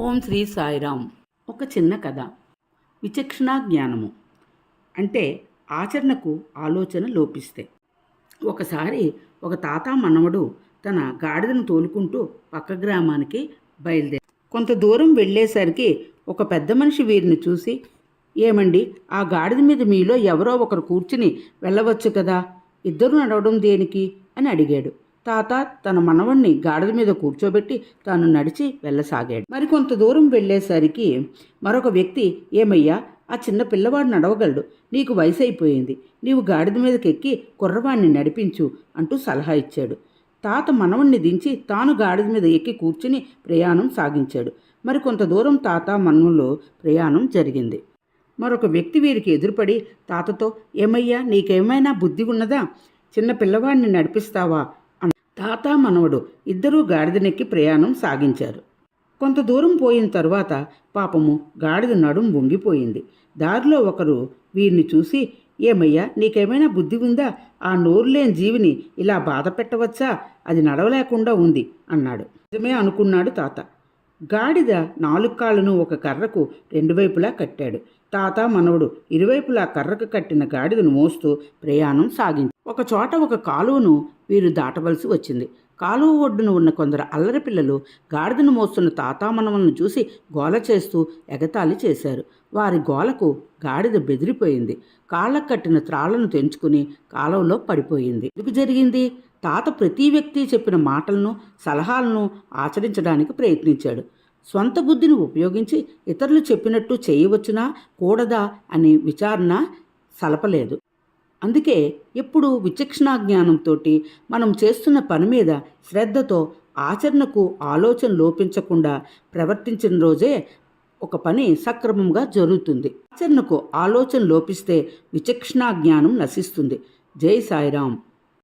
ఓం శ్రీ సాయిరామ్. ఒక చిన్న కథ. విచక్షణ జ్ఞానము అంటే ఆచరణకు ఆలోచన లోపిస్తే. ఒకసారి ఒక తాత మనవడు తన గాడిదను తోలుకుంటూ పక్క గ్రామానికి బయలుదేరారు. కొంత దూరం వెళ్ళేసరికి ఒక పెద్ద మనిషి వీరిని చూసి, ఏమండి, ఆ గాడిద మీద మీలో ఎవరో ఒకరు కూర్చుని వెళ్ళవచ్చు కదా, ఇద్దరు నడవడం దేనికి అని అడిగాడు. తాత తన మనవణ్ణి గాడిద మీద కూర్చోబెట్టి తాను నడిచి వెళ్ళసాగాడు. మరికొంత దూరం వెళ్ళేసరికి మరొక వ్యక్తి, ఏమయ్యా, ఆ చిన్న పిల్లవాడు నడవగలడు, నీకు వయసు అయిపోయింది, నీవు గాడిద మీదకి ఎక్కి కుర్రవాణ్ణి నడిపించు అంటూ సలహా ఇచ్చాడు. తాత మనవణ్ణి దించి తాను గాడిద మీద ఎక్కి కూర్చుని ప్రయాణం సాగించాడు. మరికొంత దూరం తాత మనవలో ప్రయాణం జరిగింది. మరొక వ్యక్తి వీరికి ఎదురుపడి తాతతో, ఏమయ్యా, నీకేమైనా బుద్ధి ఉన్నదా, చిన్న పిల్లవాడిని నడిపిస్తావా? తాత మనవడు ఇద్దరూ గాడిదనెక్కి ప్రయాణం సాగించారు. కొంత దూరం పోయిన తరువాత పాపము గాడిద నడుం వంగిపోయింది. దారిలో ఒకరు వీరిని చూసి, ఏమయ్యా, నీకేమైనా బుద్ధి ఉందా, ఆ నోరులేని జీవిని ఇలా బాధ పెట్టవచ్చా, అది నడవలేకుండా ఉంది అన్నాడు. నిజమే అనుకున్నాడు తాత. గాడిద 4 కాళ్ళను ఒక కర్రకు 2 వైపులా కట్టాడు. తాత మనవడు ఇరువైపులా కర్రకు కట్టిన గాడిదను మోస్తూ ప్రయాణం సాగించారు. ఒక చోట ఒక కాలువను వీరు దాటవలసి వచ్చింది. కాలువ ఒడ్డున ఉన్న కొందరు అల్లరి పిల్లలు గాడిదను మోస్తున్న తాతా మనవలను చూసి గోల చేస్తూ ఎగతాళి చేశారు. వారి గోలకు గాడిద బెదిరిపోయింది. కాళ్ళకు కట్టిన త్రాళ్లను తెంచుకుని కాలువలో పడిపోయింది. ఎందుకు జరిగింది? తాత ప్రతి వ్యక్తి చెప్పిన మాటలను, సలహాలను ఆచరించడానికి ప్రయత్నించాడు. స్వంత బుద్ధిని ఉపయోగించి ఇతరులు చెప్పినట్టు చేయవచ్చునా కూడదా అని విచారణ సలపలేదు. అందుకే ఎప్పుడు విచక్షణా జ్ఞానంతో మనం చేస్తున్న పని మీద శ్రద్ధతో ఆచరణకు ఆలోచన లోపించకుండా ప్రవర్తించిన రోజే ఒక పని సక్రమంగా జరుగుతుంది. ఆచరణకు ఆలోచన లోపిస్తే విచక్షణా జ్ఞానం నశిస్తుంది. జై సాయిరామ్.